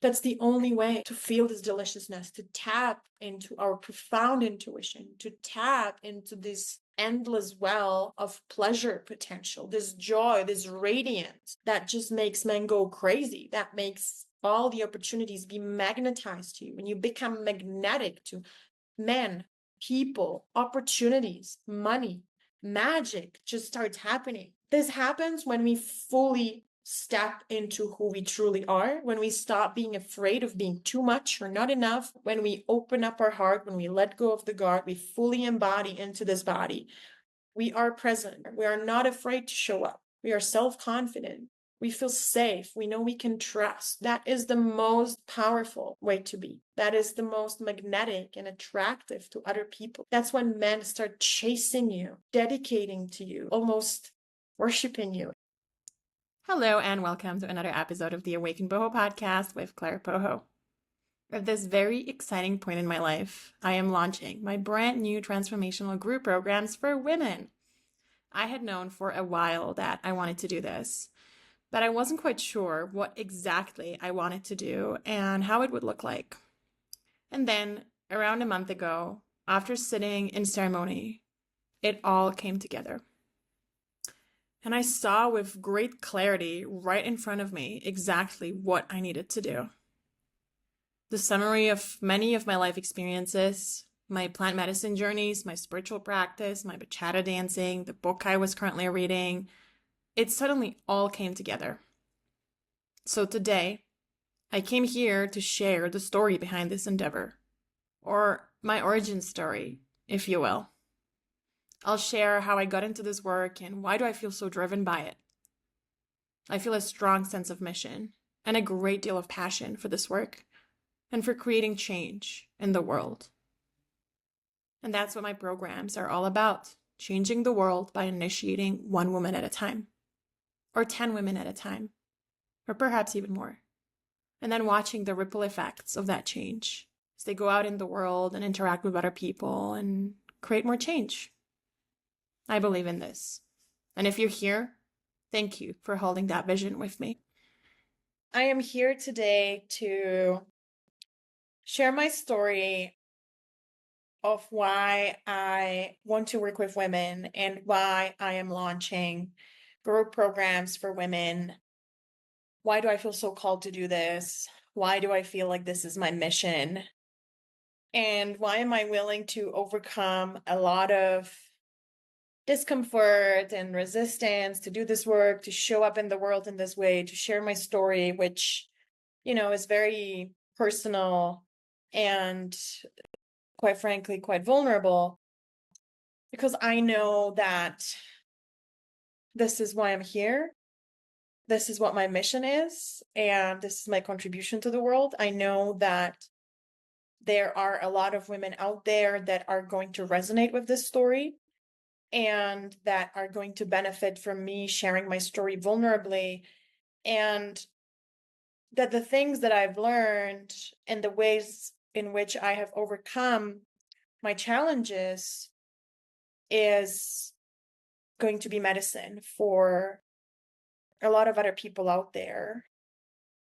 That's the only way to feel this deliciousness, to tap into our profound intuition, to tap into this endless well of pleasure potential, this joy, this radiance that just makes men go crazy, that makes all the opportunities be magnetized to you. When you become magnetic to men, people, opportunities, money, magic just starts happening. This happens when we fully step into who we truly are, when we stop being afraid of being too much or not enough, when we open up our heart, when we let go of the guard, we fully embody into this body. We are present. We are not afraid to show up. We are self-confident. We feel safe. We know we can trust. That is the most powerful way to be. That is the most magnetic and attractive to other people. That's when men start chasing you, dedicating to you, almost worshiping you. Hello and welcome to another episode of the Awaken Boho podcast with Claire Boho. At this very exciting point in my life, I am launching my brand new transformational group programs for women. I had known for a while that I wanted to do this, but I wasn't quite sure what exactly I wanted to do and how it would look like. And then, around a month ago, after sitting in ceremony, it all came together. And I saw with great clarity right in front of me exactly what I needed to do. The summary of many of my life experiences, my plant medicine journeys, my spiritual practice, my bachata dancing, the book I was currently reading, it suddenly all came together. So today, I came here to share the story behind this endeavor, or my origin story, if you will. I'll share how I got into this work and why do I feel so driven by it. I feel a strong sense of mission and a great deal of passion for this work and for creating change in the world. And that's what my programs are all about, changing the world by initiating one woman at a time, or 10 women at a time, or perhaps even more. And then watching the ripple effects of that change as they go out in the world and interact with other people and create more change. I believe in this. And if you're here, thank you for holding that vision with me. I am here today to share my story of why I want to work with women and why I am launching group programs for women. Why do I feel so called to do this? Why do I feel like this is my mission? And why am I willing to overcome a lot of discomfort and resistance to do this work, to show up in the world in this way, to share my story, which, is very personal and quite frankly, quite vulnerable, because I know that this is why I'm here. This is what my mission is, and this is my contribution to the world. I know that there are a lot of women out there that are going to resonate with this story and that are going to benefit from me sharing my story vulnerably, and that the things that I've learned and the ways in which I have overcome my challenges is going to be medicine for a lot of other people out there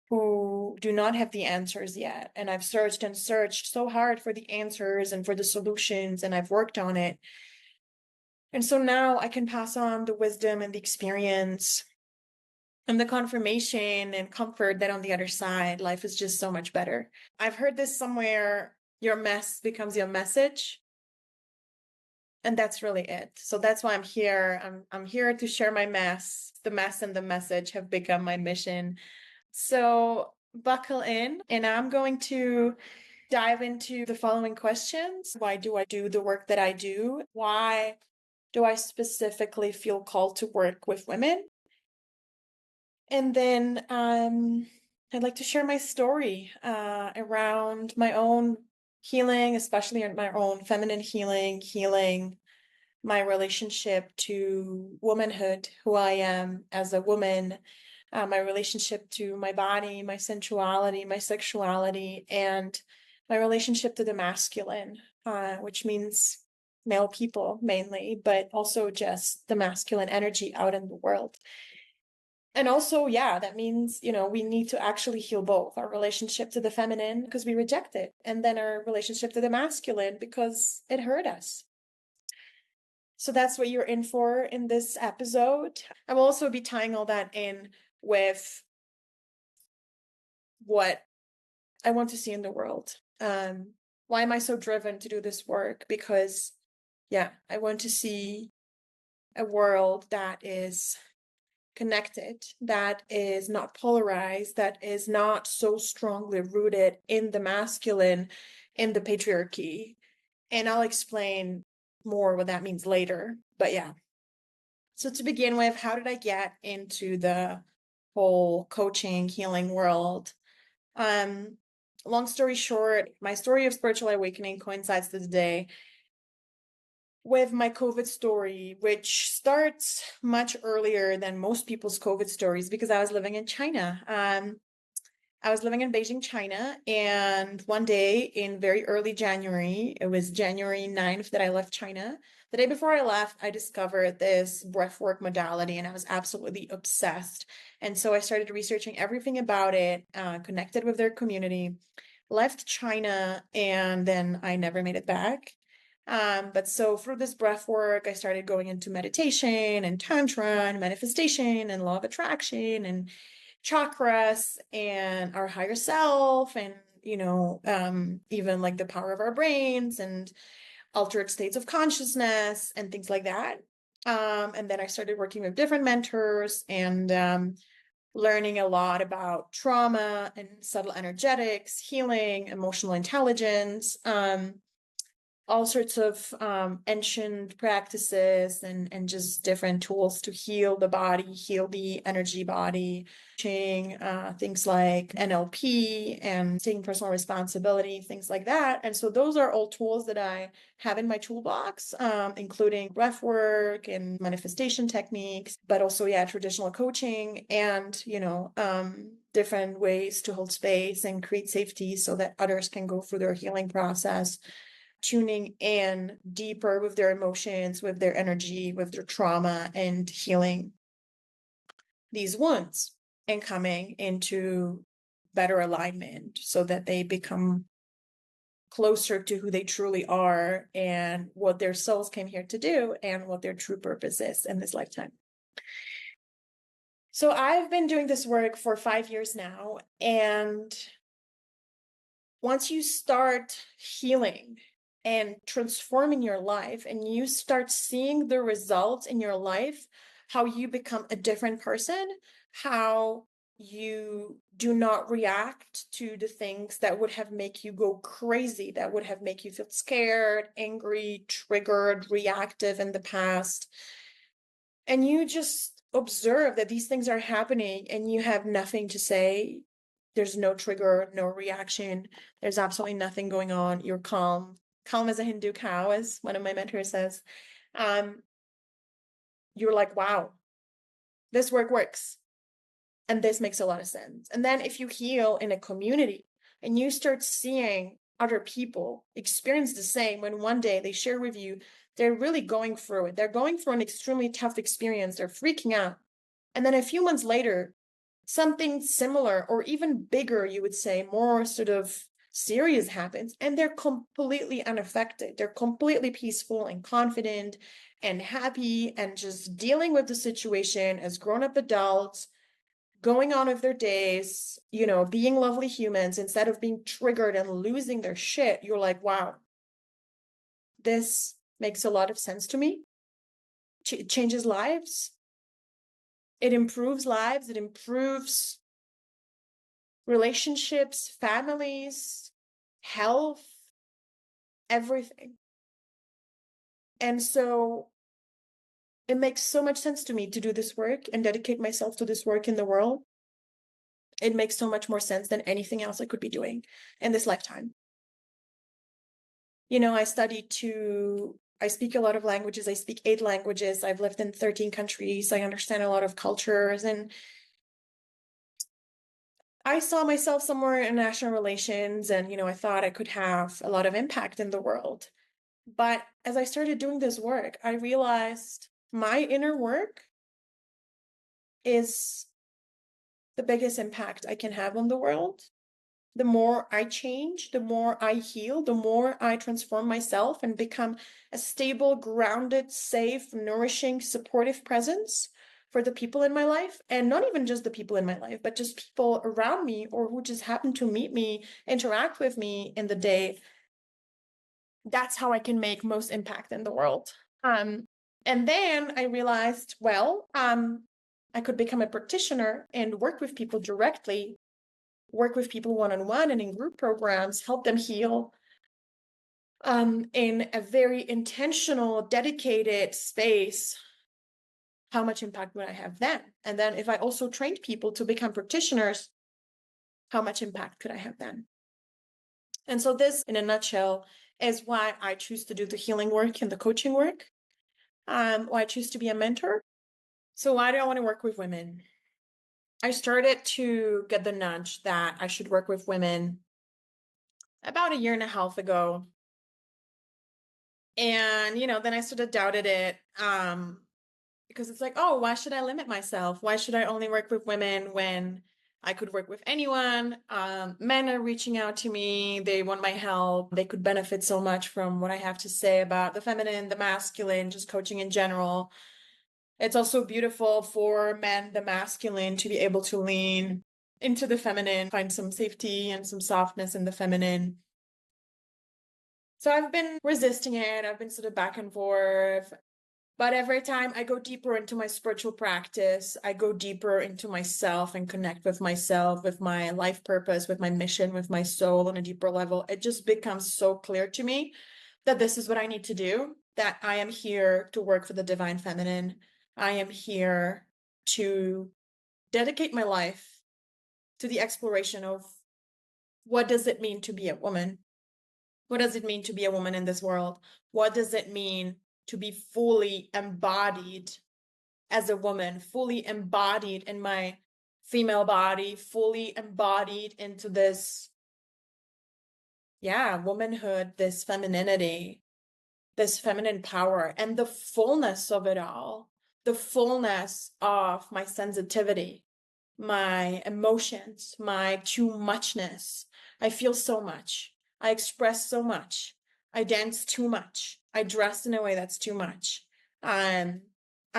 who do not have the answers yet. And I've searched and searched so hard for the answers and for the solutions, and I've worked on it. And so now I can pass on the wisdom and the experience and the confirmation and comfort that on the other side, life is just so much better. I've heard this somewhere, your mess becomes your message. And that's really it. So that's why I'm here. I'm here to share my mess. The mess and the message have become my mission. So buckle in, and I'm going to dive into the following questions. Why do I do the work that I do? Why do I specifically feel called to work with women? And then I'd like to share my story around my own healing, especially my own feminine healing my relationship to womanhood, who I am as a woman, my relationship to my body, my sensuality, my sexuality, and my relationship to the masculine, which means male people mainly, but also just the masculine energy out in the world. And also, yeah, that means, we need to actually heal both our relationship to the feminine because we reject it, and then our relationship to the masculine because it hurt us. So that's what you're in for in this episode. I will also be tying all that in with what I want to see in the world. Why am I so driven to do this work? Because, yeah, I want to see a world that is connected, that is not polarized, that is not so strongly rooted in the masculine, in the patriarchy. And I'll explain more what that means later. But yeah. So to begin with, how did I get into the whole coaching, healing world? Long story short, my story of spiritual awakening coincides to the day with my COVID story, which starts much earlier than most people's COVID stories because I was living in China. I was living in Beijing, China, and one day in very early January, it was January 9th that I left China. The day before I left, I discovered this breathwork modality and I was absolutely obsessed. And so I started researching everything about it, connected with their community, left China, and then I never made it back. But so through this breath work, I started going into meditation and tantra and manifestation and law of attraction and chakras and our higher self and even like the power of our brains and altered states of consciousness and things like that. And then I started working with different mentors and learning a lot about trauma and subtle energetics, healing, emotional intelligence, all sorts of ancient practices and just different tools to heal the body, heal the energy body, things like NLP and taking personal responsibility, things like that. And so those are all tools that I have in my toolbox, including breath work and manifestation techniques, but also, yeah, traditional coaching and, different ways to hold space and create safety so that others can go through their healing process, tuning in deeper with their emotions, with their energy, with their trauma, and healing these wounds and coming into better alignment so that they become closer to who they truly are and what their souls came here to do and what their true purpose is in this lifetime. So I've been doing this work for 5 years now, and once you start healing and transforming your life and you start seeing the results in your life, how you become a different person, how you do not react to the things that would have make you go crazy, that would have make you feel scared, angry, triggered, reactive in the past. And you just observe that these things are happening and you have nothing to say. There's no trigger, no reaction. There's absolutely nothing going on. You're calm, calm as a Hindu cow, as one of my mentors says. You're like, wow, this work works. And this makes a lot of sense. And then if you heal in a community and you start seeing other people experience the same, when one day they share with you, they're really going through it. They're going through an extremely tough experience. They're freaking out. And then a few months later, something similar or even bigger, you would say, more sort of serious happens, and they're completely unaffected. They're completely peaceful and confident and happy and just dealing with the situation as grown-up adults, going on with their days, being lovely humans instead of being triggered and losing their shit. You're like, wow, this makes a lot of sense to me. It changes lives. It improves lives. It improves relationships, families, health, everything. And so it makes so much sense to me to do this work and dedicate myself to this work in the world. It makes so much more sense than anything else I could be doing in this lifetime. I speak a lot of languages. I speak 8 languages. I've lived in 13 countries. I understand a lot of cultures, and I saw myself somewhere in international relations, and, I thought I could have a lot of impact in the world. But as I started doing this work, I realized my inner work is the biggest impact I can have on the world. The more I change, the more I heal, the more I transform myself and become a stable, grounded, safe, nourishing, supportive presence for the people in my life. And not even just the people in my life, but just people around me or who just happen to meet me, interact with me in the day. That's how I can make most impact in the world. And then I realized, well, I could become a practitioner and work with people directly, work with people one-on-one and in group programs, help them heal in a very intentional, dedicated space. How much impact would I have then? And then if I also trained people to become practitioners, how much impact could I have then? And so this, in a nutshell, is why I choose to do the healing work and the coaching work. Why I choose to be a mentor. So why do I want to work with women? I started to get the nudge that I should work with women about a year and a half ago. And, then I sort of doubted it because it's like, oh, why should I limit myself? Why should I only work with women when I could work with anyone? Men are reaching out to me. They want my help. They could benefit so much from what I have to say about the feminine, the masculine, just coaching in general. It's also beautiful for men, the masculine, to be able to lean into the feminine, find some safety and some softness in the feminine. So I've been resisting it. I've been sort of back and forth. But every time I go deeper into my spiritual practice, I go deeper into myself and connect with myself, with my life purpose, with my mission, with my soul on a deeper level. It just becomes so clear to me that this is what I need to do, that I am here to work for the divine feminine. I am here to dedicate my life to the exploration of what does it mean to be a woman? What does it mean to be a woman in this world? What does it mean to be fully embodied as a woman, fully embodied in my female body, fully embodied into this, womanhood, this femininity, this feminine power, and the fullness of it all, the fullness of my sensitivity, my emotions, my too muchness. I feel so much. I express so much. I dance too much. I dress in a way that's too much. I'm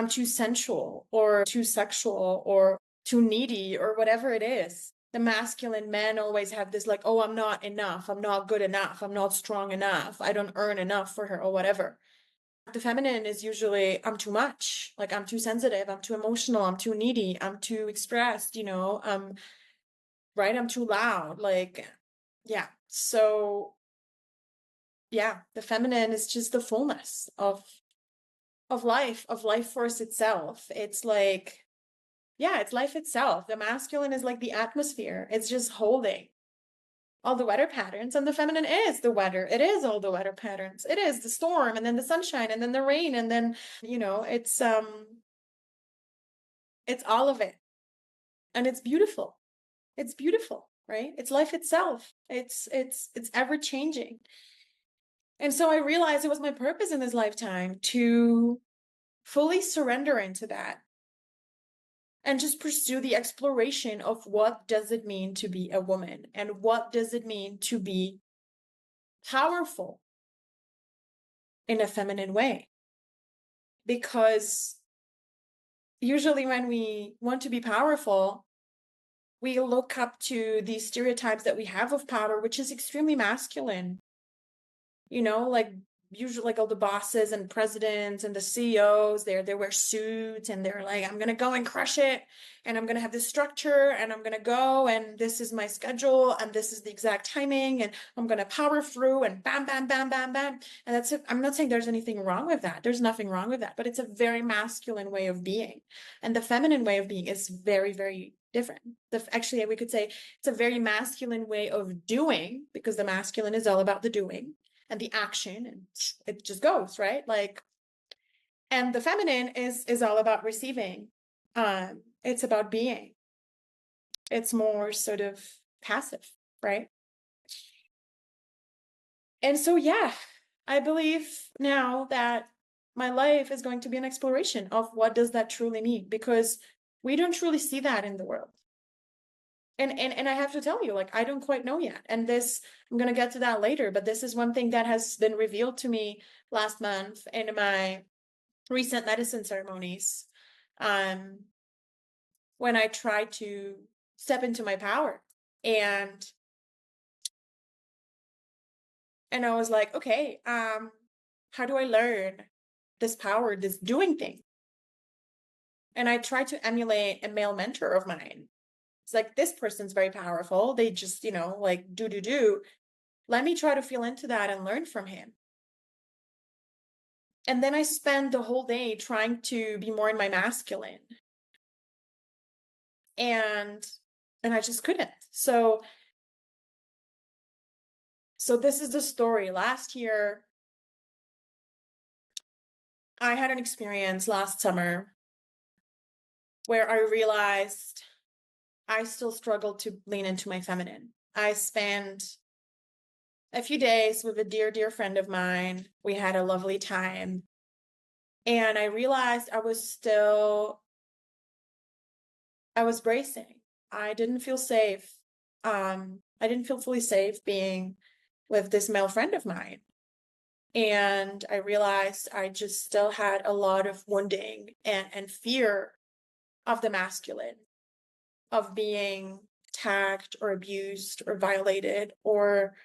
too sensual or too sexual or too needy or whatever it is. The masculine men always have this like, oh, I'm not enough. I'm not good enough. I'm not strong enough. I don't earn enough for her or whatever. The feminine is usually, I'm too much. Like, I'm too sensitive. I'm too emotional. I'm too needy. I'm too expressed, right? I'm too loud. Like, yeah. So, yeah, the feminine is just the fullness of life force itself. It's like, yeah, it's life itself. The masculine is like the atmosphere. It's just holding all the weather patterns, and the feminine is the weather. It is all the weather patterns. It is the storm and then the sunshine and then the rain and then, it's all of it. And it's beautiful. It's beautiful, right? It's life itself. It's ever changing. And so I realized it was my purpose in this lifetime to fully surrender into that and just pursue the exploration of what does it mean to be a woman and what does it mean to be powerful in a feminine way. Because usually when we want to be powerful, we look up to these stereotypes that we have of power, which is extremely masculine. Like usually like all the bosses and presidents and the CEOs, they wear suits and they're like, I'm gonna go and crush it, and I'm gonna have this structure, and I'm gonna go, and this is my schedule, and this is the exact timing, and I'm gonna power through, and bam, bam, bam, bam, bam. And that's it. I'm not saying there's anything wrong with that. There's nothing wrong with that, but it's a very masculine way of being. And the feminine way of being is very, very different. Actually, we could say it's a very masculine way of doing, because the masculine is all about the doing and the action, and it just goes, right? Like, and the feminine is all about receiving. It's about being. It's more sort of passive, right? And so, yeah, I believe now that my life is going to be an exploration of what does that truly mean, because we don't truly see that in the world. And I have to tell you, like, I don't quite know yet. And this, I'm gonna get to that later, but this is one thing that has been revealed to me last month in my recent medicine ceremonies. Um, when I tried to step into my power. And I was like, okay, how do I learn this power, this doing thing? And I tried to emulate a male mentor of mine. It's like, this person's very powerful. They just, like do. Let me try to feel into that and learn from him. And then I spent the whole day trying to be more in my masculine. And I just couldn't. So this is the story. Last year, I had an experience last summer where I realized I still struggle to lean into my feminine. I spent a few days with a dear, dear friend of mine. We had a lovely time. And I realized I was bracing. I didn't feel safe. I didn't feel fully safe being with this male friend of mine. And I realized I just still had a lot of wounding and fear of the masculine, of being attacked or abused or violated, or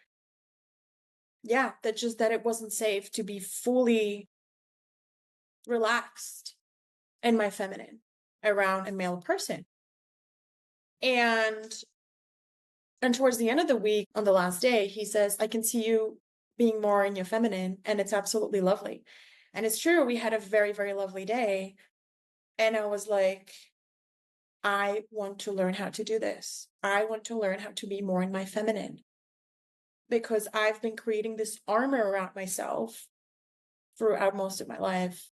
that it wasn't safe to be fully relaxed in my feminine around a male person. And towards the end of the week, on the last day, he says, I can see you being more in your feminine, and it's absolutely lovely. And it's true, we had a very, very lovely day. And I was like, I want to learn how to do this. I want to learn how to be more in my feminine, because I've been creating this armor around myself throughout most of my life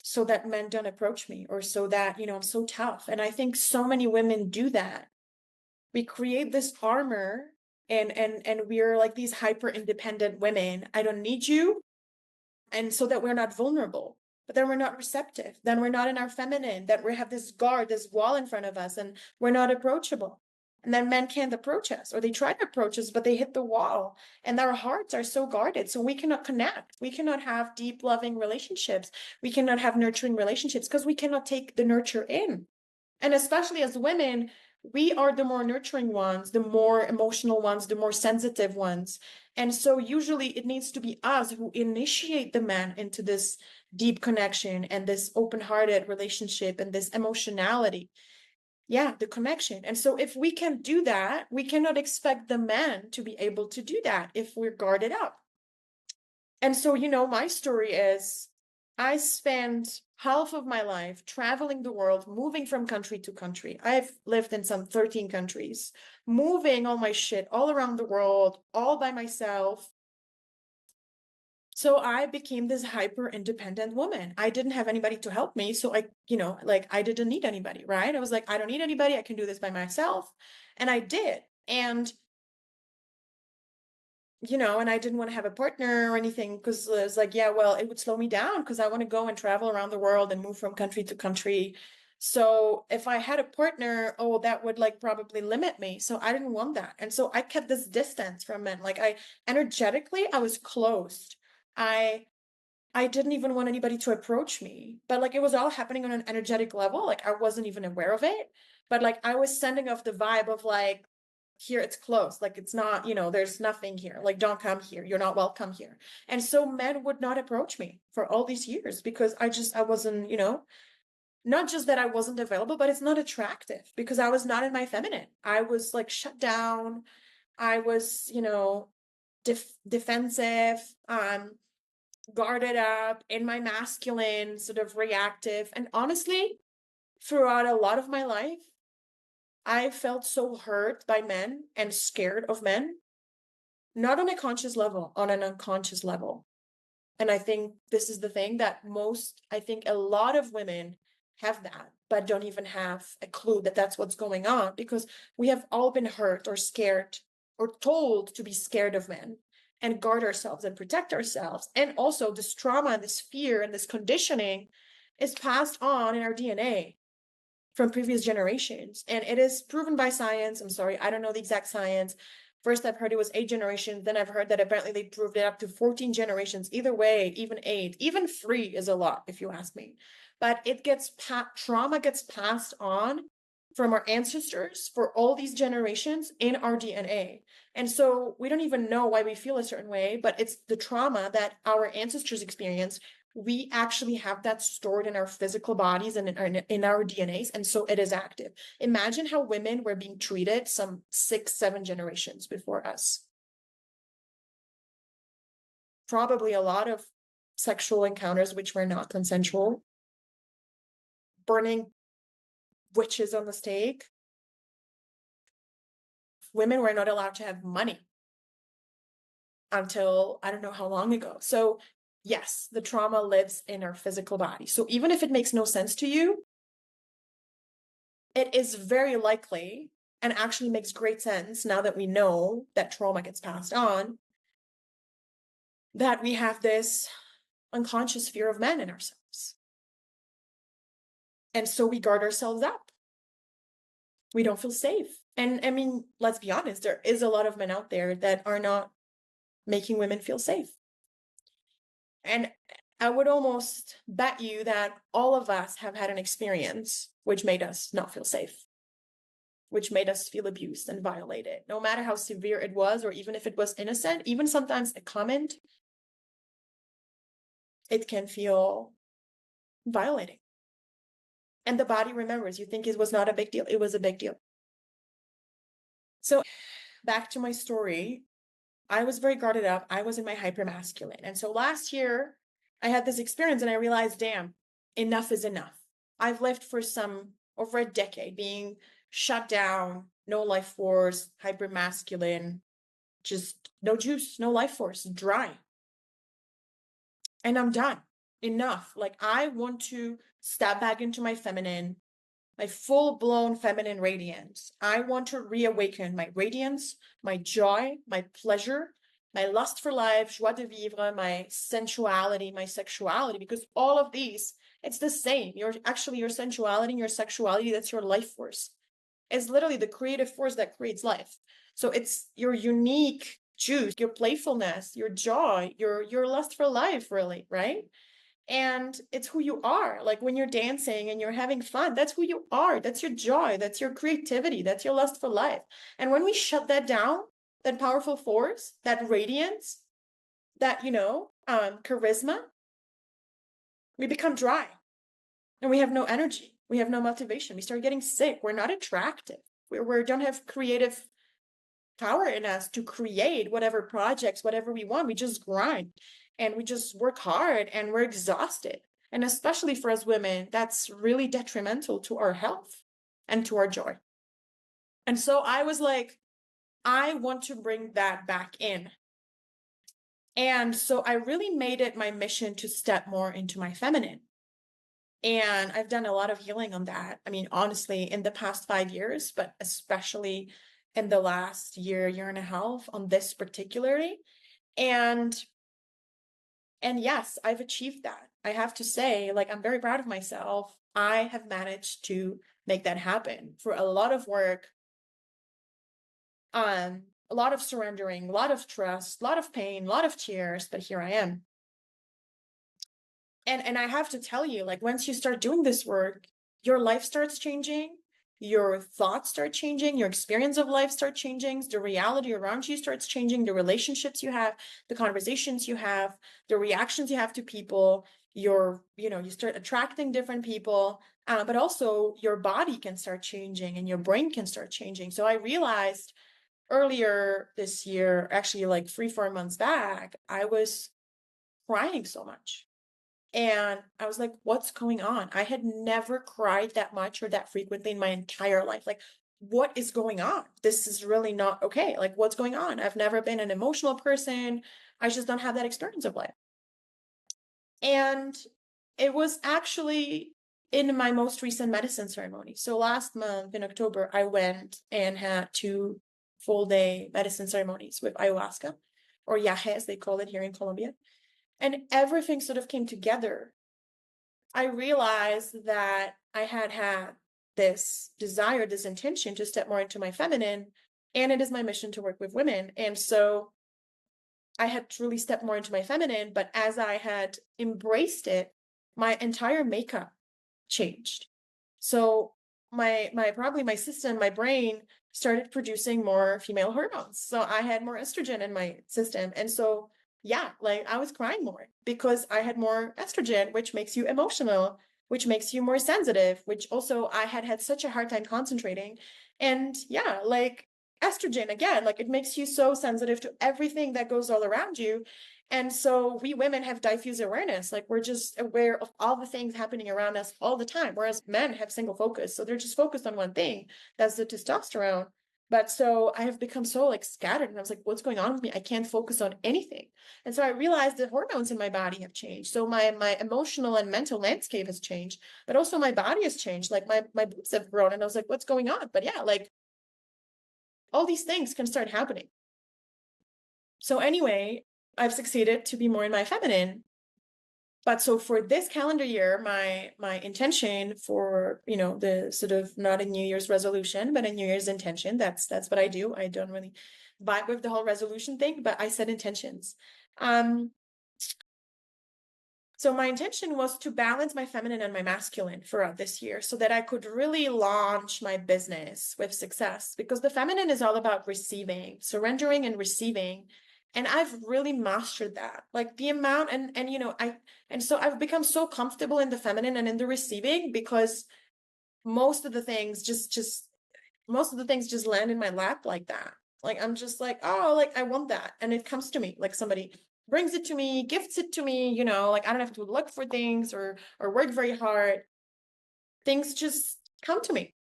so that men don't approach me, or so that, I'm so tough. And I think so many women do that. We create this armor, and we're like these hyper independent women. I don't need you. And so that we're not vulnerable, but then we're not receptive. Then we're not in our feminine, that we have this guard, this wall in front of us, and we're not approachable. And then men can't approach us, or they try to approach us, but they hit the wall, and our hearts are so guarded. So we cannot connect. We cannot have deep, loving relationships. We cannot have nurturing relationships because we cannot take the nurture in. And especially as women, we are the more nurturing ones, the more emotional ones, the more sensitive ones. And so usually it needs to be us who initiate the man into this deep connection and this open-hearted relationship and this emotionality. Yeah, the connection. And so if we can do that, we cannot expect the man to be able to do that if we're guarded up. And so, my story is, I spent half of my life traveling the world, moving from country to country. I've lived in some 13 countries, moving all my shit all around the world, all by myself. So I became this hyper independent woman. I didn't have anybody to help me. So I didn't need anybody, right? I was like, I don't need anybody. I can do this by myself. And I did. And and I didn't want to have a partner or anything, because it was like, yeah, well, it would slow me down because I want to go and travel around the world and move from country to country. So if I had a partner, that would like probably limit me. So I didn't want that. And so I kept this distance from men. Like energetically, I was closed. I didn't even want anybody to approach me, but like it was all happening on an energetic level. Like I wasn't even aware of it, but like I was sending off the vibe of like, here it's closed, like it's not, there's nothing here, like don't come here, you're not welcome here. And so men would not approach me for all these years because I wasn't, not just that I wasn't available, but it's not attractive because I was not in my feminine. I was like shut down. I was, defensive, guarded up in my masculine, sort of reactive. And honestly, throughout a lot of my life, I felt so hurt by men and scared of men, not on a conscious level, on an unconscious level. And I think this is the thing that I think a lot of women have that, but don't even have a clue that that's what's going on, because we have all been hurt or scared or told to be scared of men and guard ourselves and protect ourselves. And also this trauma and this fear and this conditioning is passed on in our DNA. from previous generations. And it is proven by science. I'm sorry, I don't know the exact science. First, I've heard it was 8 generations. Then I've heard that apparently they proved it up to 14 generations. Either way, even 8, even 3 is a lot, if you ask me. But it gets trauma gets passed on from our ancestors for all these generations in our DNA. And so we don't even know why we feel a certain way, but it's the trauma that our ancestors experienced. We actually have that stored in our physical bodies and in our DNAs. And so it is active. Imagine how women were being treated some 6, 7 generations before us. Probably a lot of sexual encounters which were not consensual, burning witches on the stake. Women were not allowed to have money until I don't know how long ago. So yes, the trauma lives in our physical body. So even if it makes no sense to you, it is very likely, and actually makes great sense now that we know that trauma gets passed on, that we have this unconscious fear of men in ourselves. And so we guard ourselves up. We don't feel safe. And I mean, let's be honest, there is a lot of men out there that are not making women feel safe. And I would almost bet you that all of us have had an experience which made us not feel safe, which made us feel abused and violated, no matter how severe it was, or even if it was innocent, even sometimes a comment, it can feel violating. And the body remembers. You think it was not a big deal. It was a big deal. So back to my story, I was very guarded up. I was in my hypermasculine. And so last year I had this experience and I realized, damn, enough is enough. I've lived for over a decade being shut down, no life force, hypermasculine, just no juice, no life force, dry. And I'm done. Enough. Like I want to step back into my feminine, my full-blown feminine radiance. I want to reawaken my radiance, my joy, my pleasure, my lust for life, joie de vivre, my sensuality, my sexuality, because all of these, it's the same. Your sensuality and your sexuality, that's your life force. It's literally the creative force that creates life. So it's your unique juice, your playfulness, your joy, your lust for life, really, right? And it's who you are. Like when you're dancing and you're having fun, that's who you are. That's your joy. That's your creativity. That's your lust for life. And when we shut that down, that powerful force, that radiance, that, charisma, we become dry and we have no energy. We have no motivation. We start getting sick. We're not attractive. We don't have creative power in us to create whatever projects, whatever we want. We just grind and we just work hard and we're exhausted. And especially for us women, that's really detrimental to our health and to our joy. And so I was like, I want to bring that back in. And so I really made it my mission to step more into my feminine. And I've done a lot of healing on that. I mean, honestly, in the past 5 years, but especially in the last year and a half on this particularly. And yes, I've achieved that. I have to say, like, I'm very proud of myself. I have managed to make that happen for a lot of work, a lot of surrendering, a lot of trust, a lot of pain, a lot of tears, but here I am. And I have to tell you, like, once you start doing this work, your life starts changing, your thoughts start changing, your experience of life starts changing, the reality around you starts changing, the relationships you have, the conversations you have, the reactions you have to people, you start attracting different people, but also your body can start changing and your brain can start changing. So I realized earlier this year, actually like 3-4 months back, I was crying so much. And I was like, what's going on? I had never cried that much or that frequently in my entire life. Like, what is going on? This is really not okay. Like, what's going on? I've never been an emotional person. I just don't have that experience of life. And it was actually in my most recent medicine ceremony. So last month in October, I went and had 2 full-day medicine ceremonies with ayahuasca, or yahe, as they call it here in Colombia. And everything sort of came together. I realized that I had this desire, this intention to step more into my feminine, and it is my mission to work with women. And so I had truly stepped more into my feminine, but as I had embraced it, my entire makeup changed. So probably my system, my brain started producing more female hormones. So I had more estrogen in my system. And so yeah, like I was crying more because I had more estrogen, which makes you emotional, which makes you more sensitive, which also I had had such a hard time concentrating. And yeah, like estrogen again, like it makes you so sensitive to everything that goes all around you. And so we women have diffuse awareness, like we're just aware of all the things happening around us all the time, whereas men have single focus. So they're just focused on one thing, that's the testosterone. But so I have become so like scattered, and I was like, what's going on with me? I can't focus on anything. And so I realized the hormones in my body have changed. So my emotional and mental landscape has changed, but also my body has changed. Like my boobs have grown, and I was like, what's going on? But yeah, like all these things can start happening. So anyway, I've succeeded to be more in my feminine. But so for this calendar year, my intention for, the sort of not a New Year's resolution, but a New Year's intention, that's what I do. I don't really vibe with the whole resolution thing, but I set intentions. So my intention was to balance my feminine and my masculine throughout this year so that I could really launch my business with success, because the feminine is all about receiving, surrendering and receiving. And I've really mastered that. Like the amount so I've become so comfortable in the feminine and in the receiving because most of the things just land in my lap like that. Like I'm just like, oh, like I want that. And it comes to me, like somebody brings it to me, gifts it to me, like I don't have to look for things or work very hard. Things just come to me.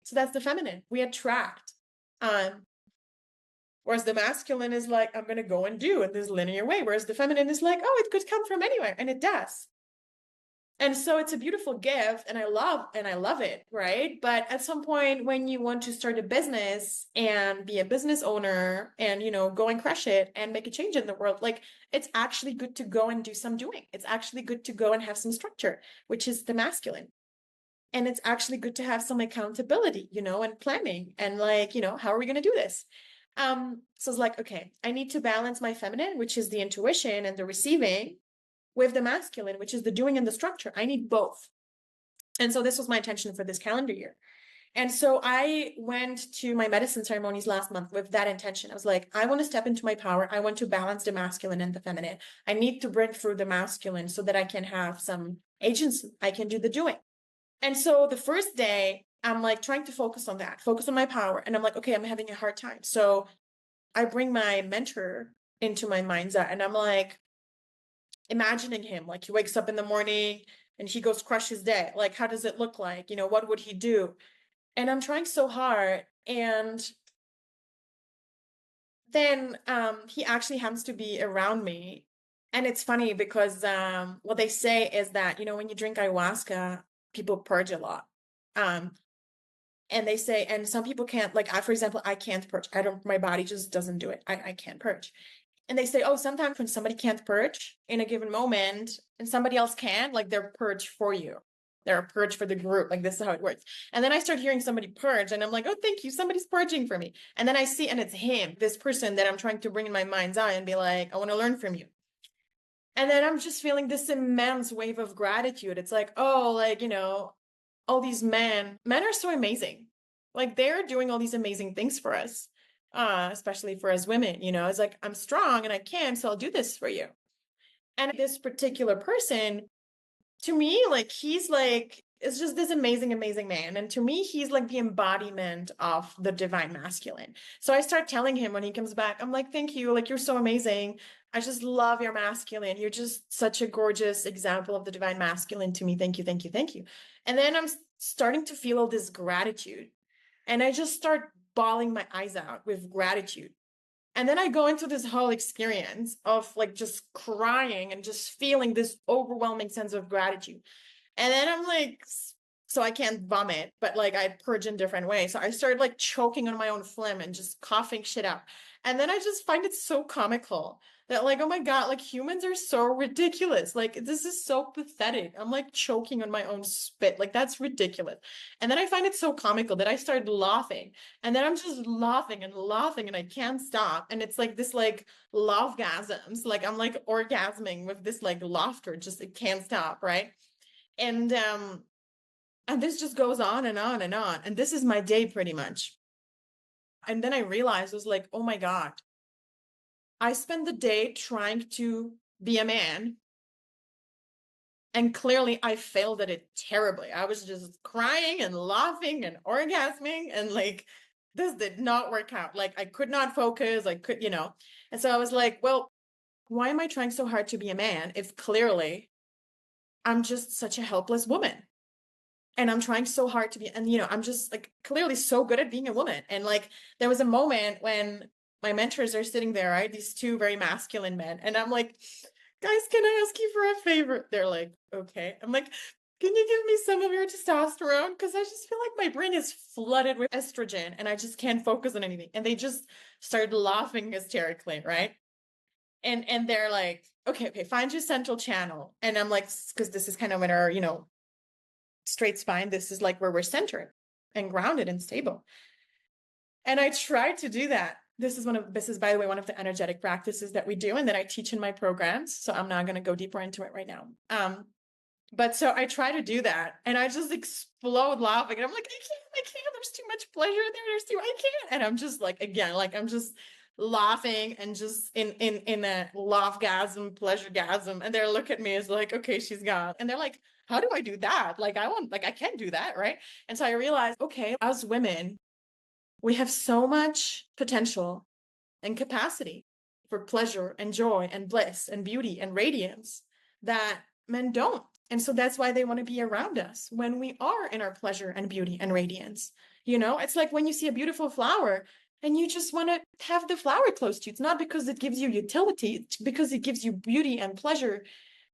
So that's the feminine. We attract. Whereas the masculine is like, I'm gonna go and do in this linear way. Whereas the feminine is like, oh, it could come from anywhere, and it does. And so it's a beautiful gift, and I love it, right? But at some point when you want to start a business and be a business owner and, go and crush it and make a change in the world, like it's actually good to go and do some doing. It's actually good to go and have some structure, which is the masculine. And it's actually good to have some accountability, and planning and like, how are we going to do this? So it's like, okay, I need to balance my feminine, which is the intuition and the receiving, with the masculine, which is the doing and the structure. I need both. And so this was my intention for this calendar year. And so I went to my medicine ceremonies last month with that intention. I was like, I want to step into my power. I want to balance the masculine and the feminine. I need to break through the masculine so that I can have some agency. I can do the doing. And so the first day, I'm like trying to focus on that, focus on my power. And I'm like, okay, I'm having a hard time. So I bring my mentor into my mind's eye, and I'm like, imagining him, like he wakes up in the morning and he goes crush his day. Like, how does it look like? What would he do? And I'm trying so hard. And then he actually happens to be around me. And it's funny because what they say is that, when you drink ayahuasca, people purge a lot. And they say, and some people can't, like I, for example, I can't purge. My body just doesn't do it. I can't purge. And they say, oh, sometimes when somebody can't purge in a given moment and somebody else can, like they're purge for you. They're a purge for the group. Like this is how it works. And then I start hearing somebody purge and I'm like, oh, thank you. Somebody's purging for me. And then I see, and it's him, this person that I'm trying to bring in my mind's eye and be like, I want to learn from you. And then I'm just feeling this immense wave of gratitude. It's like, oh, like, all these men are so amazing. Like they're doing all these amazing things for us. Especially for us women, it's like, I'm strong and I can, so I'll do this for you. And this particular person, to me, like, he's like, it's just this amazing, amazing man. And to me, he's like the embodiment of the divine masculine. So I start telling him when he comes back, I'm like, thank you. Like, you're so amazing. I just love your masculine. You're just such a gorgeous example of the divine masculine to me. Thank you, thank you, thank you. And then I'm starting to feel all this gratitude. And I just start bawling my eyes out with gratitude. And then I go into this whole experience of like just crying and just feeling this overwhelming sense of gratitude. And then I'm like so I can't vomit, but like I purge in different ways. So I started like choking on my own phlegm and just coughing shit out. And then I just find it so comical that like, oh my God, like humans are so ridiculous. Like this is so pathetic. I'm like choking on my own spit. Like that's ridiculous. And then I find it so comical that I started laughing. And then I'm just laughing and I can't stop. And it's like this like laughgasms. Like I'm like orgasming with this like laughter, just it can't stop, right? And and this just goes on and on and on. And this is my day pretty much. And then I realized, I was like, oh my God, I spend the day trying to be a man. And clearly I failed at it terribly. I was just crying and laughing and orgasming. And like, this did not work out. Like, I could not focus. I could, you know. And so I was like, well, why am I trying so hard to be a man if clearly I'm just such a helpless woman? And I'm trying so hard to be, and you know, I'm just like clearly so good at being a woman. And like there was a moment when my mentors are sitting there, right? These two very masculine men. And I'm like, guys, can I ask you for a favor? They're like, okay. I'm like, can you give me some of your testosterone? Because I just feel like my brain is flooded with estrogen and I just can't focus on anything. And they just started laughing hysterically, right? And they're like, okay, find your central channel. And I'm like, because this is kind of when our, you know, straight spine, this is like where we're centered and grounded and stable. And I tried to do that. This is by the way one of the energetic practices that we do and that I teach in my programs, so I'm not going to go deeper into it right now. But so I try to do that and I just explode laughing and I'm like, I can't, there's too much pleasure there, I can't. And I'm just like, again, like I'm just laughing and just in a laughgasm, pleasuregasm. And they're look at me as like, okay, she's gone. And they're like, how do I do that? Like I can't do that, right? And so I realized, okay, as women, we have so much potential and capacity for pleasure and joy and bliss and beauty and radiance that men don't. And so that's why they want to be around us when we are in our pleasure and beauty and radiance. You know, it's like when you see a beautiful flower and you just want to have the flower close to you. It's not because it gives you utility, it's because it gives you beauty and pleasure.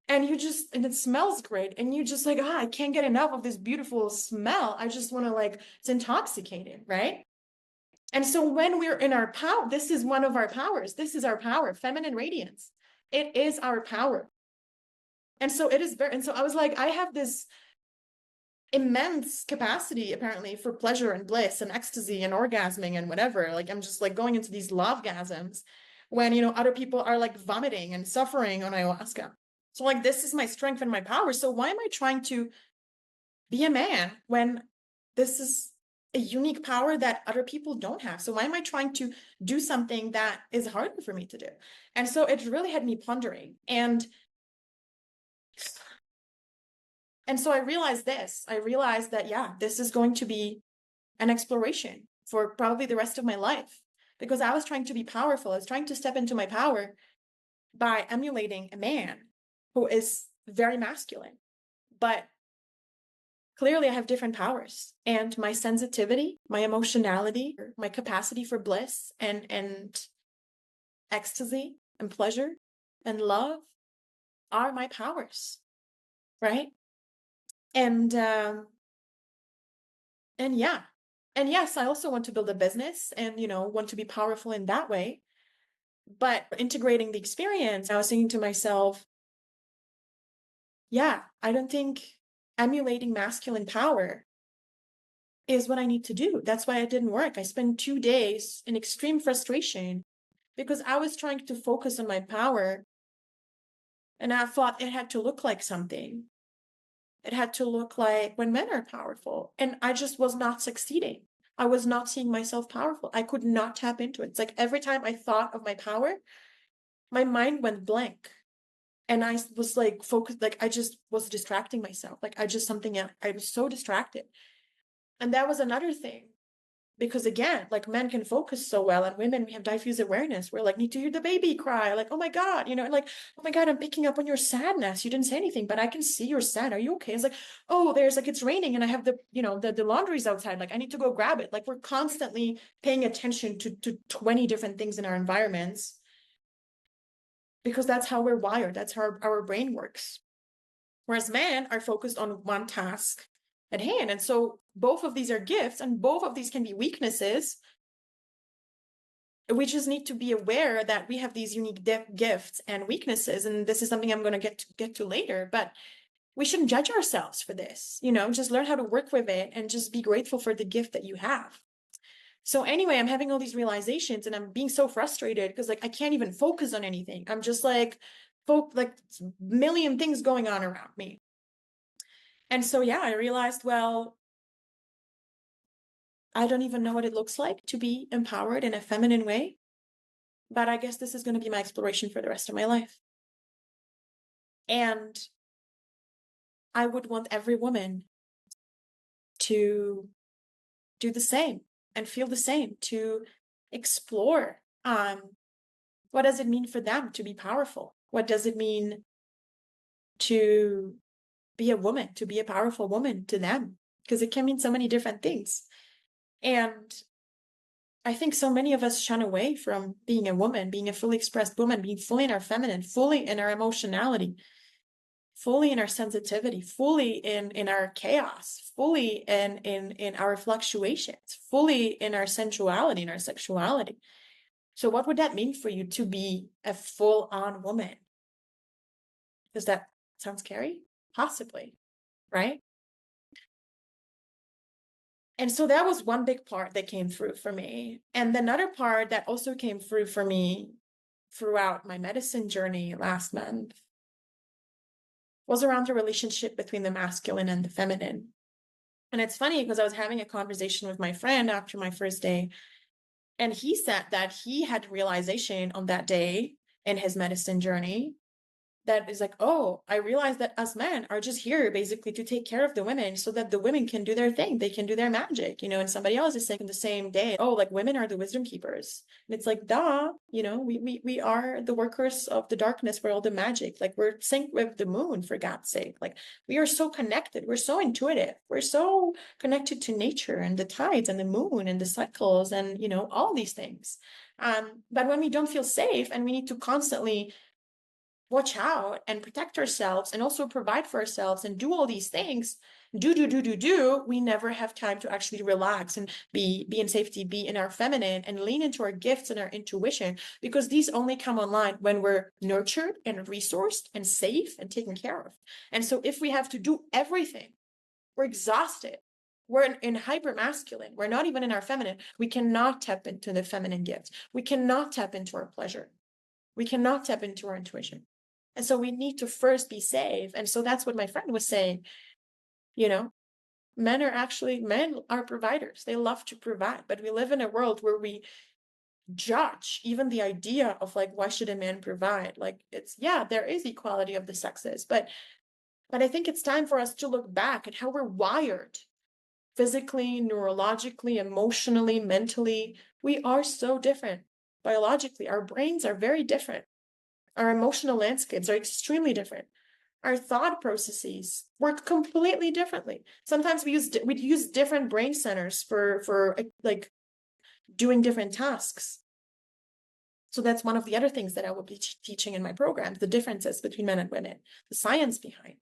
And you just, and it smells great. And you just like, I can't get enough of this beautiful smell. I just want to like, it's intoxicating, right? And so when we're in our power, this is one of our powers. This is our power, feminine radiance. It is our power. And so it is very, and so I was like, I have this immense capacity apparently for pleasure and bliss and ecstasy and orgasming and whatever. Like I'm just like going into these lovegasms when, you know, other people are like vomiting and suffering on ayahuasca. So like, this is my strength and my power. So why am I trying to be a man when this is a unique power that other people don't have? So why am I trying to do something that is harder for me to do? And so it really had me pondering. And so I realized this. I realized that, yeah, this is going to be an exploration for probably the rest of my life because I was trying to be powerful. I was trying to step into my power by emulating a man who is very masculine. But clearly, I have different powers, and my sensitivity, my emotionality, my capacity for bliss and ecstasy and pleasure and love are my powers, right? And and yeah, and yes, I also want to build a business and you know want to be powerful in that way. But integrating the experience, I was thinking to myself, yeah, I don't think emulating masculine power is what I need to do. That's why it didn't work. I spent 2 days in extreme frustration because I was trying to focus on my power and I thought it had to look like something. It had to look like when men are powerful. And I just was not succeeding. I was not seeing myself powerful. I could not tap into it. It's like every time I thought of my power, my mind went blank. And I was like focused, like I just was distracting myself. Like I just something else. I was so distracted. And that was another thing. Because again, like men can focus so well, and women, we have diffuse awareness. We're like, need to hear the baby cry. Like, oh my God, you know, like, oh my God, I'm picking up on your sadness. You didn't say anything, but I can see you're sad. Are you okay? It's like, oh, there's like, it's raining and I have the, you know, the laundry's outside. Like, I need to go grab it. Like, we're constantly paying attention to 20 different things in our environments because that's how we're wired. That's how our brain works. Whereas men are focused on one task at hand. And so both of these are gifts, and both of these can be weaknesses. We just need to be aware that we have these unique gifts and weaknesses. And this is something I'm going to get to later, but we shouldn't judge ourselves for this, just learn how to work with it and just be grateful for the gift that you have. So anyway, I'm having all these realizations and I'm being so frustrated because like I can't even focus on anything. I'm just like million things going on around me. And so yeah, I realized, well, I don't even know what it looks like to be empowered in a feminine way, but I guess this is going to be my exploration for the rest of my life. And I would want every woman to do the same and feel the same, to explore what does it mean for them to be powerful? What does it mean to be a woman, to be a powerful woman to them? Because it can mean so many different things. And I think so many of us shun away from being a woman, being a fully expressed woman, being fully in our feminine, fully in our emotionality, fully in our sensitivity, fully in our chaos, fully in our fluctuations, fully in our sensuality, in our sexuality. So what would that mean for you to be a full-on woman? Does that sound scary? Possibly, right? And so that was one big part that came through for me. And another part that also came through for me throughout my medicine journey last month was around the relationship between the masculine and the feminine. And it's funny because I was having a conversation with my friend after my first day, and he said that he had realization on that day in his medicine journey that is like, oh, I realized that us men are just here basically to take care of the women so that the women can do their thing. They can do their magic, and somebody else is saying the same day, oh, like women are the wisdom keepers. And it's like, duh, we are the workers of the darkness for all the magic. Like we're synced with the moon, for God's sake. Like we are so connected. We're so intuitive. We're so connected to nature and the tides and the moon and the cycles and, all these things. But when we don't feel safe and we need to constantly watch out and protect ourselves and also provide for ourselves and do all these things, we never have time to actually relax and be in safety, be in our feminine and lean into our gifts and our intuition, because these only come online when we're nurtured and resourced and safe and taken care of. And so if we have to do everything, we're exhausted. We're in hyper masculine. We're not even in our feminine. We cannot tap into the feminine gifts. We cannot tap into our pleasure. We cannot tap into our intuition. And so we need to first be safe. And so that's what my friend was saying. Men are providers. They love to provide, but we live in a world where we judge even the idea of like, why should a man provide? Like there is equality of the sexes, but I think it's time for us to look back at how we're wired physically, neurologically, emotionally, mentally. We are so different biologically. Our brains are very different. Our emotional landscapes are extremely different. Our thought processes work completely differently. Sometimes we use different brain centers for like doing different tasks. So that's one of the other things that I will be teaching in my programs, the differences between men and women, the science behind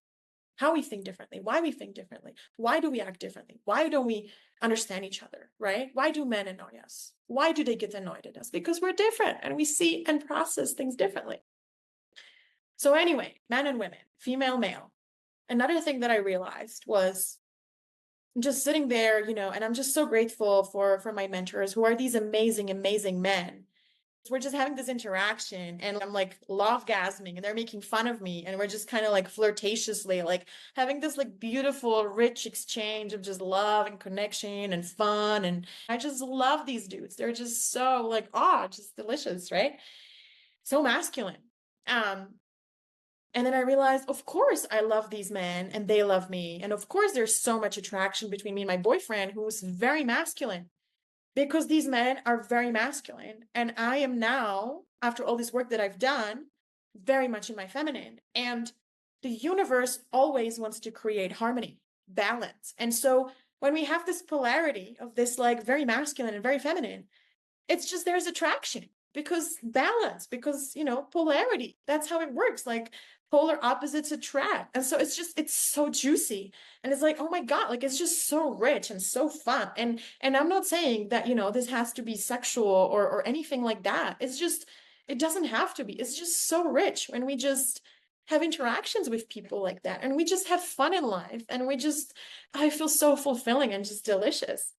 how we think differently, why we think differently, why do we act differently, why don't we understand each other, right? Why do men annoy us? Why do they get annoyed at us? Because we're different and we see and process things differently. So anyway, men and women, female, male. Another thing that I realized was just sitting there, and I'm just so grateful for my mentors who are these amazing, amazing men. We're just having this interaction and I'm like love-gasming and they're making fun of me and we're just kind of like flirtatiously like having this like beautiful, rich exchange of just love and connection and fun. And I just love these dudes. They're just so like, just delicious, right? So masculine. And then I realized, of course, I love these men and they love me. And of course, there's so much attraction between me and my boyfriend, who's very masculine, because these men are very masculine. And I am now, after all this work that I've done, very much in my feminine. And the universe always wants to create harmony, balance. And so when we have this polarity of this like very masculine and very feminine, it's just there's attraction because balance, because, polarity, that's how it works. Like polar opposites attract. And so it's so juicy. And it's like, oh my God, like it's just so rich and so fun. And I'm not saying that, this has to be sexual or anything like that. It's just, it doesn't have to be. It's just so rich when we just have interactions with people like that. And we just have fun in life. And I feel so fulfilling and just delicious.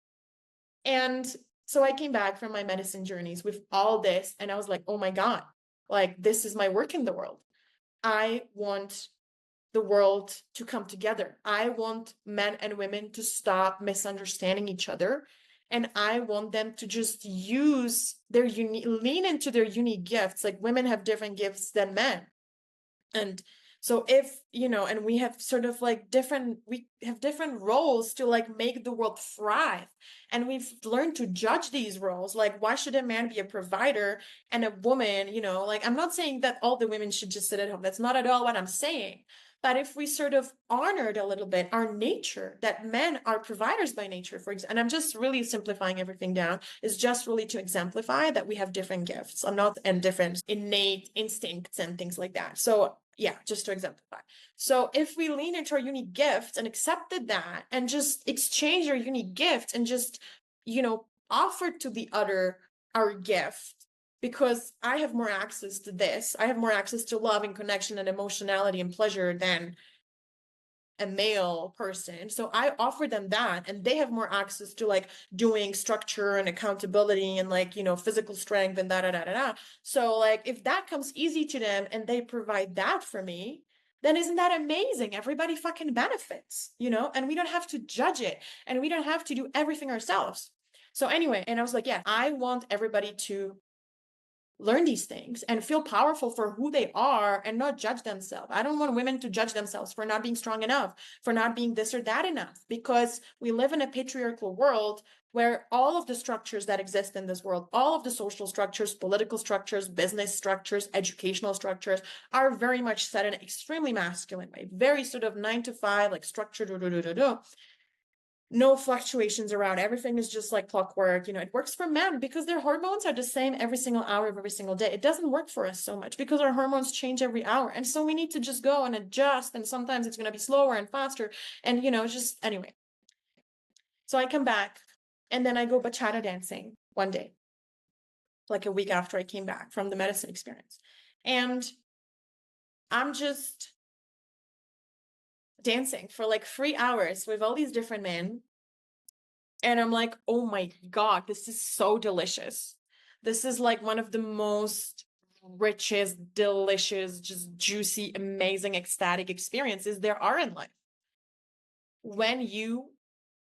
And so I came back from my medicine journeys with all this, and I was like, oh my God, like this is my work in the world. I want the world to come together. I want men and women to stop misunderstanding each other. And I want them to just use their lean into their unique gifts. Like women have different gifts than men. And so if, and we have sort of like we have different roles to like make the world thrive. And we've learned to judge these roles. Like, why should a man be a provider and a woman, like, I'm not saying that all the women should just sit at home. That's not at all what I'm saying. But if we sort of honored a little bit our nature, that men are providers by nature, for example, and I'm just really simplifying everything down, is just really to exemplify that we have different gifts. And different innate instincts and things like that. So yeah, just to exemplify. So if we lean into our unique gifts and accepted that and just exchange our unique gift and just, offer to the other our gift, because I have more access to this. I have more access to love and connection and emotionality and pleasure than a male person. So I offer them that, and they have more access to like doing structure and accountability and like, physical strength and da da da da da. So like if that comes easy to them and they provide that for me, then isn't that amazing? Everybody fucking benefits, and we don't have to judge it and we don't have to do everything ourselves. So anyway, and I was like, yeah, I want everybody to learn these things and feel powerful for who they are and not judge themselves. I don't want women to judge themselves for not being strong enough, for not being this or that enough, because we live in a patriarchal world where all of the structures that exist in this world, all of the social structures, political structures, business structures, educational structures are very much set in an extremely masculine way, very sort of 9 to 5, like structured, no fluctuations around. Everything is just like clockwork. It works for men because their hormones are the same every single hour of every single day. It doesn't work for us so much because our hormones change every hour. And so we need to just go and adjust. And sometimes it's going to be slower and faster. And, just anyway. So I come back and then I go bachata dancing one day, like a week after I came back from the medicine experience. And I'm just dancing for like 3 hours with all these different men. And I'm like, oh my God, this is so delicious. This is like one of the most richest, delicious, just juicy, amazing, ecstatic experiences there are in life. When you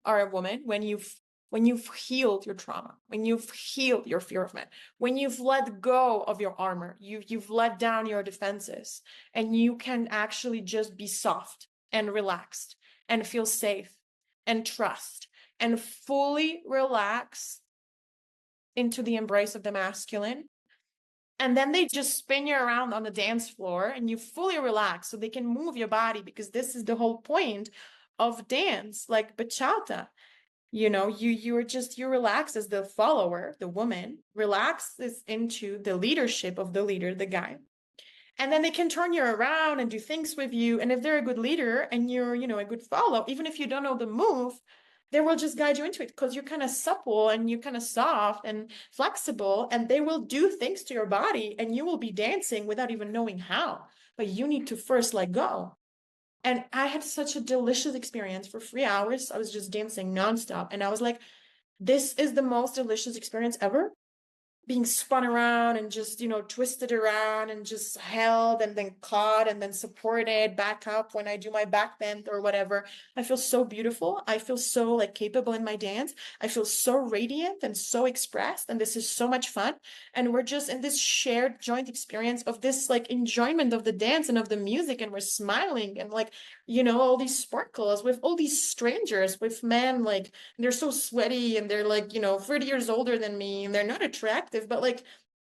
are a woman, when you've healed your trauma, when you've healed your fear of men, when you've let go of your armor, you've let down your defenses, and you can actually just be soft and relaxed and feel safe and trust and fully relax into the embrace of the masculine. And then they just spin you around on the dance floor and you fully relax so they can move your body, because this is the whole point of dance, like bachata. You relax as the follower, the woman relaxes into the leadership of the leader, the guy. And then they can turn you around and do things with you. And if they're a good leader and you're, a good follow, even if you don't know the move, they will just guide you into it because you're kind of supple and you're kind of soft and flexible, and they will do things to your body and you will be dancing without even knowing how. But you need to first let go. And I had such a delicious experience for 3 hours. I was just dancing nonstop. And I was like, this is the most delicious experience ever. Being spun around and just, twisted around and just held and then caught and then supported back up when I do my back bend or whatever. I feel so beautiful. I feel so like capable in my dance. I feel so radiant and so expressed. And this is so much fun. And we're just in this shared joint experience of this like enjoyment of the dance and of the music. And we're smiling and like, all these sparkles with all these strangers, with men, like they're so sweaty and they're like, 30 years older than me and they're not attractive, but like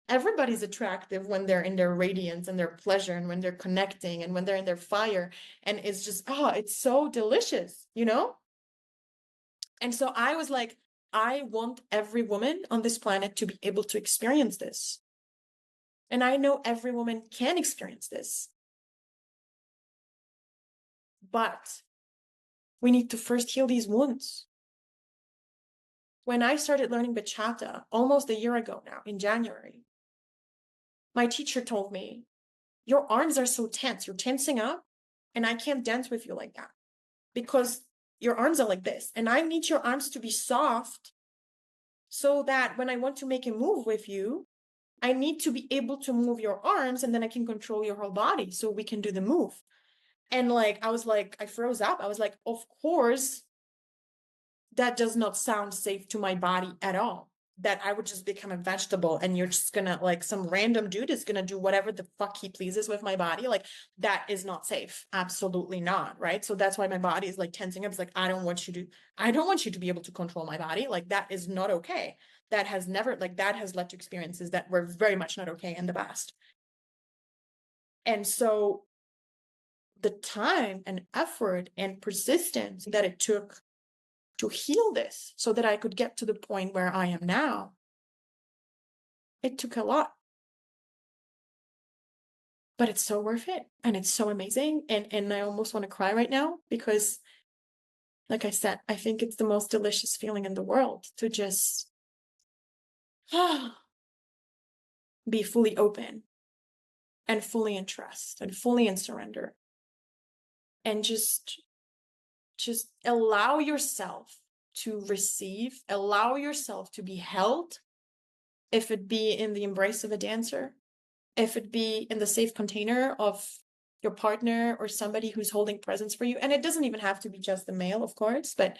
everybody's attractive when they're in their radiance and their pleasure and when they're connecting and when they're in their fire. And it's just, it's so delicious, And so I was like, I want every woman on this planet to be able to experience this. And I know every woman can experience this. But we need to first heal these wounds. When I started learning bachata almost a year ago now, in January, my teacher told me, your arms are so tense. You're tensing up, and I can't dance with you like that because your arms are like this. And I need your arms to be soft so that when I want to make a move with you, I need to be able to move your arms, and then I can control your whole body so we can do the move. And like, I was like, I froze up. I was like, of course, that does not sound safe to my body at all. That I would just become a vegetable and you're just gonna, like, some random dude is gonna do whatever the fuck he pleases with my body. Like, that is not safe. Absolutely not. Right. So that's why my body is like tensing up. It's like, I don't want you to be able to control my body. Like, that is not okay. That has led to experiences that were very much not okay in the past. And so the time and effort and persistence that it took to heal this so that I could get to the point where I am now, it took a lot. But it's so worth it. And it's so amazing. And I almost want to cry right now because, like I said, I think it's the most delicious feeling in the world to just be fully open and fully in trust and fully in surrender. And just allow yourself to receive, allow yourself to be held, if it be in the embrace of a dancer, if it be in the safe container of your partner or somebody who's holding presence for you. And it doesn't even have to be just the male, of course, but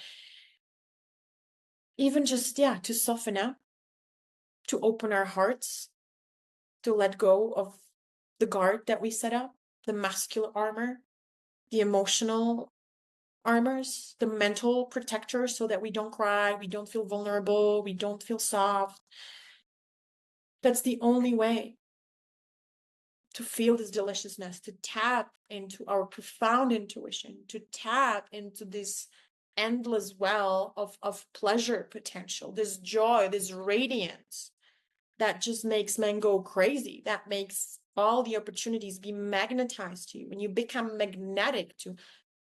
even just, yeah, to soften up, to open our hearts, to let go of the guard that we set up, the masculine armor, the emotional armors, the mental protectors, so that we don't cry, we don't feel vulnerable, we don't feel soft. That's the only way to feel this deliciousness, to tap into our profound intuition, to tap into this endless well of pleasure potential, this joy, this radiance that just makes men go crazy, that makes all the opportunities be magnetized to you. When you become magnetic to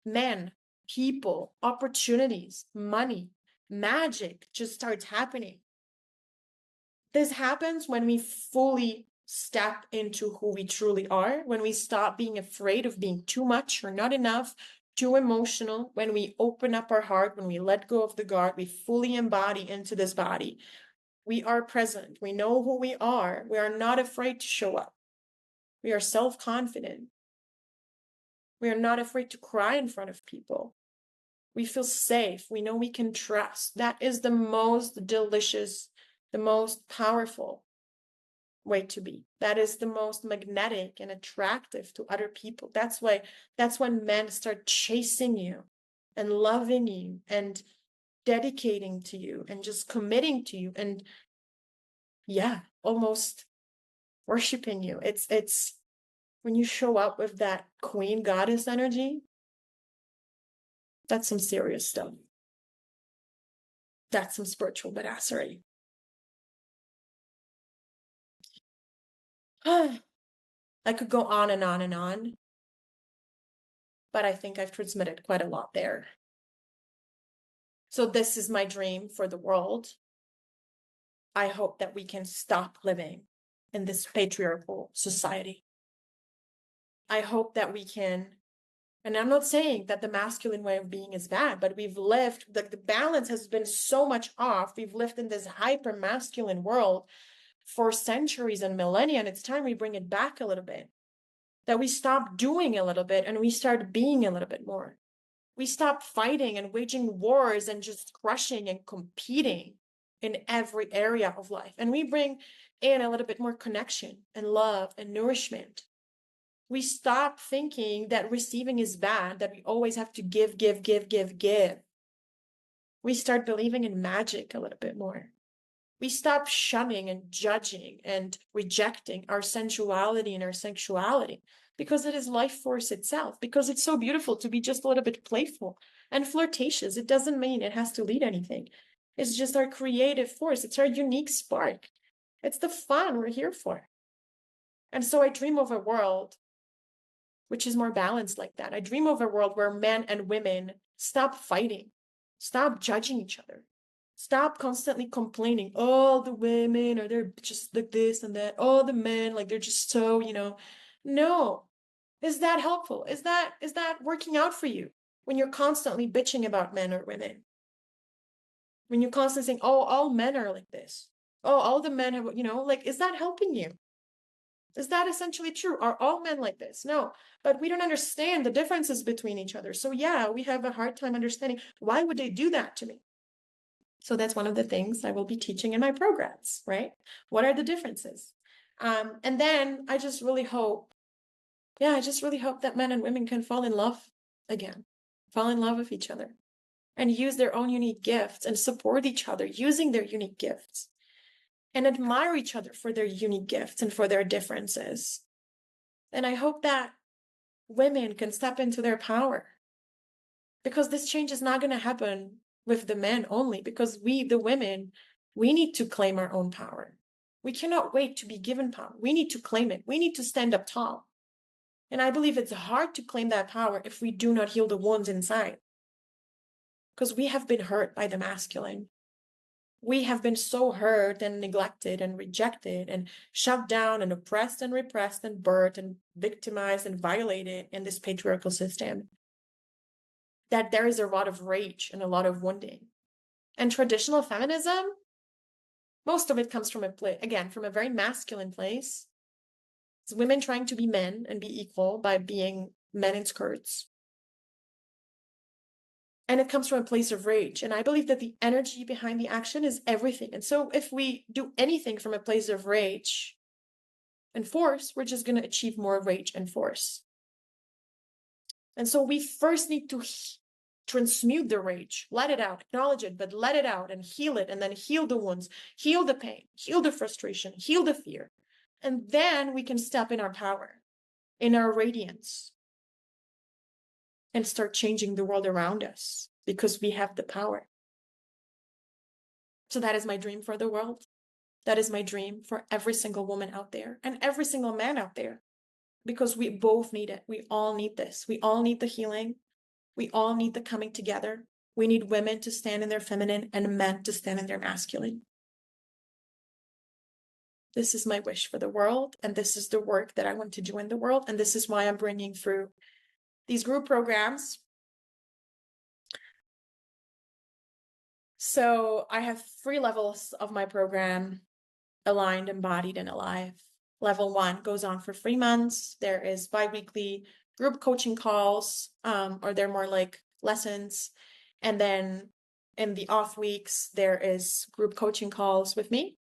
men, people, opportunities, money, magic just starts happening. This happens when we fully step into who we truly are, when we stop being afraid of being too much or not enough, too emotional, when we open up our heart, when we let go of the guard, we fully embody into this body. We are present. We know who we are. We are not afraid to show up. We are self-confident. We are not afraid to cry in front of people. We feel safe. We know we can trust. That is the most delicious, the most powerful way to be. That is the most magnetic and attractive to other people. That's when men start chasing you and loving you and dedicating to you and just committing to you and, yeah, almost worshiping you. It's when you show up with that queen goddess energy, that's some serious stuff. That's some spiritual badassery. I could go on and on and on, but I think I've transmitted quite a lot there. So this is my dream for the world. I hope that we can stop living in this patriarchal society. I hope that we can, and I'm not saying that the masculine way of being is bad, but we've lived, the balance has been so much off. We've lived in this hyper masculine world for centuries and millennia, and it's time we bring it back a little bit. That we stop doing a little bit and we start being a little bit more. We stop fighting and waging wars and just crushing and competing in every area of life. And we bring in a little bit more connection and love and nourishment. We stop thinking that receiving is bad, that we always have to give, give, give, give, give. We start believing in magic a little bit more. We stop shunning and judging and rejecting our sensuality and our sexuality, because it is life force itself, because it's so beautiful to be just a little bit playful and flirtatious. It doesn't mean it has to lead anything. It's just our creative force. It's our unique spark. It's the fun we're here for. And so I dream of a world which is more balanced like that. I dream of a world where men and women stop fighting, stop judging each other, stop constantly complaining. Oh, the women, or they're just like this and that. Oh, the men, like they're just so, no. Is that helpful? Is that working out for you when you're constantly bitching about men or women? When you're constantly saying, oh, all men are like this. Oh, all the men have, like, is that helping you? Is that essentially true? Are all men like this? No, but we don't understand the differences between each other. So yeah, we have a hard time understanding, why would they do that to me? So that's one of the things I will be teaching in my programs, right? What are the differences? And then I just really hope that men and women can fall in love again, fall in love with each other, and use their own unique gifts and support each other using their unique gifts, and admire each other for their unique gifts and for their differences. And I hope that women can step into their power, because this change is not going to happen with the men only, because we, the women, we need to claim our own power. We cannot wait to be given power. We need to claim it. We need to stand up tall. And I believe it's hard to claim that power if we do not heal the wounds inside, because we have been hurt by the masculine. We have been so hurt and neglected and rejected and shut down and oppressed and repressed and burnt and victimized and violated in this patriarchal system, that there is a lot of rage and a lot of wounding. And traditional feminism, most of it comes from from a very masculine place. It's women trying to be men and be equal by being men in skirts. And it comes from a place of rage. And I believe that the energy behind the action is everything. And so if we do anything from a place of rage and force, we're just going to achieve more rage and force. And so we first need to transmute the rage, let it out, acknowledge it, but let it out and heal it, and then heal the wounds, heal the pain, heal the frustration, heal the fear. And then we can step in our power, in our radiance, and start changing the world around us, because we have the power. So that is my dream for the world. That is my dream for every single woman out there and every single man out there, because we both need it. We all need this. We all need the healing. We all need the coming together. We need women to stand in their feminine and men to stand in their masculine. This is my wish for the world, and this is the work that I want to do in the world, and this is why I'm bringing through these group programs. So I have 3 levels of my program: aligned, embodied, and alive. Level 1 goes on for 3 months. There is bi-weekly group coaching calls, or they're more like lessons. And then in the off weeks, there is group coaching calls with me,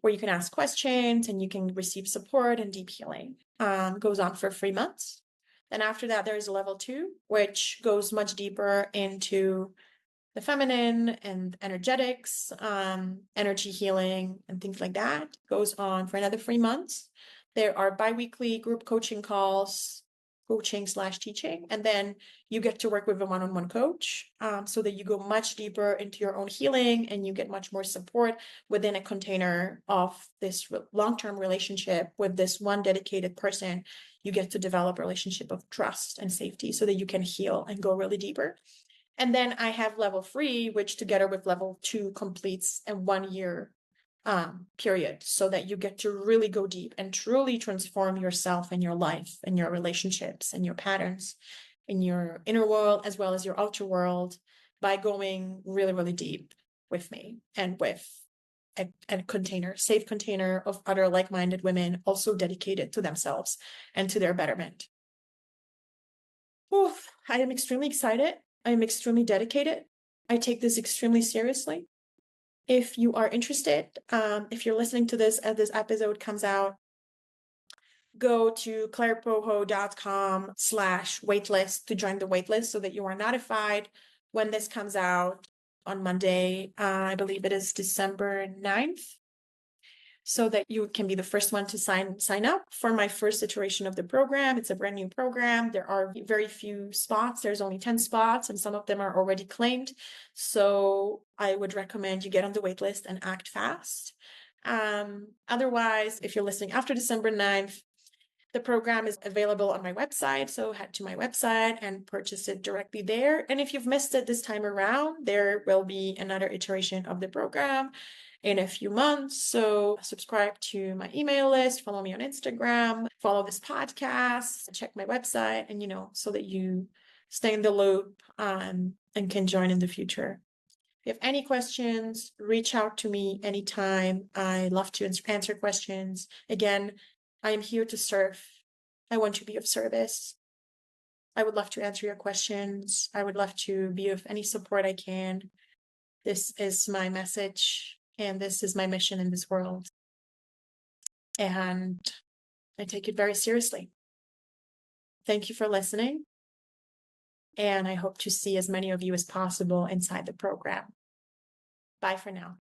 where you can ask questions and you can receive support and deep healing. Goes on for 3 months. Then after that, there's level 2, which goes much deeper into the feminine and energetics, energy healing, and things like that. Goes on for another 3 months. There are bi-weekly group coaching calls, coaching/teaching, and then you get to work with a one-on-one coach, so that you go much deeper into your own healing, and you get much more support within a container of this long-term relationship with this one dedicated person. You get to develop a relationship of trust and safety so that you can heal and go really deeper. And then I have level 3, which together with level 2 completes a 1-year period, so that you get to really go deep and truly transform yourself and your life and your relationships and your patterns in your inner world as well as your outer world, by going really, really deep with me and with a safe container of other like-minded women, also dedicated to themselves and to their betterment. Oof, I am extremely excited. I am extremely dedicated. I take this extremely seriously. If you are interested, if you're listening to this as this episode comes out, go to clairepoho.com/waitlist to join the waitlist, so that you are notified when this comes out on Monday. I believe it is December 9th. So that you can be the first one to sign up for my first iteration of the program. It's a brand new program. There are very few spots. There's only 10 spots, and some of them are already claimed. So I would recommend you get on the wait list and act fast. Otherwise, if you're listening after December 9th, The program is available on my website, so head to my website and purchase it directly there. And if you've missed it this time around, there will be another iteration of the program in a few months. So subscribe to my email list, follow me on Instagram, follow this podcast, check my website, and so that you stay in the loop and can join in the future. If you have any questions, reach out to me anytime. I love to answer questions. Again, I am here to serve. I want to be of service. I would love to answer your questions. I would love to be of any support I can. This is my message, and this is my mission in this world. And I take it very seriously. Thank you for listening. And I hope to see as many of you as possible inside the program. Bye for now.